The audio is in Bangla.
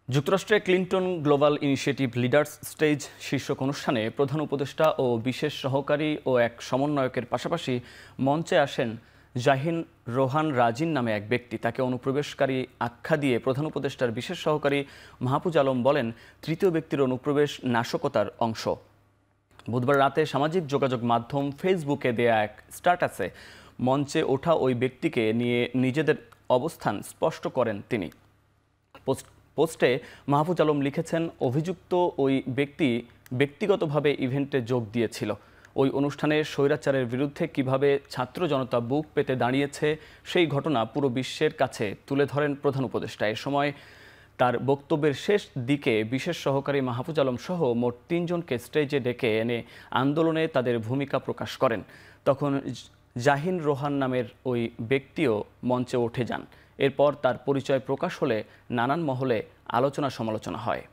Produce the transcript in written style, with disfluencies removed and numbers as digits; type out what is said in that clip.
যুক্তরাষ্ট্রে Clinton global initiative leaders stage শীর্ষক অনুষ্ঠানে প্রধান উপদেষ্টা ও বিশেষ সহকারী ও এক সমন্বয়কের পাশাপাশি মঞ্চে আসেন জাহিন রোহান রাজিন নামে এক ব্যক্তি। তাকে অনুপ্রবেশকারী আখ্যা দিয়ে প্রধান উপদেষ্টার বিশেষ সহকারী মাহফুজ আলম বলেন, তৃতীয় ব্যক্তির অনুপ্রবেশ নাশকতার অংশ। বুধবার রাতে সামাজিক যোগাযোগ মাধ্যম ফেসবুকে দেয়া এক স্ট্যাটাসে মঞ্চে ওঠা ওই ব্যক্তিকে নিয়ে নিজেদের অবস্থান স্পষ্ট করেন তিনি। পোস্টে মাহফুজ আলম লিখেছেন, অভিযুক্ত ওই ব্যক্তি ব্যক্তিগতভাবে ইভেন্টে যোগ দিয়েছিল। ওই অনুষ্ঠানে স্বৈরাচারের বিরুদ্ধে কিভাবে ছাত্র জনতা বুক পেতে দাঁড়িয়েছে সেই ঘটনা পুরো বিশ্বের কাছে তুলে ধরেন প্রধান উপদেষ্টা। এ সময় তার বক্তব্যের শেষ দিকে বিশেষ সহকারী মাহফুজ আলম সহ মোট ৩ জনকে স্টেজে ডেকে এনে আন্দোলনে তাদের ভূমিকা প্রকাশ করেন। তখন জাহিন রোহান নামের ওই ব্যক্তিও মঞ্চে উঠে যান। এরপর তার পরিচয় প্রকাশ হলে নানান মহলে আলোচনা সমালোচনা হয়।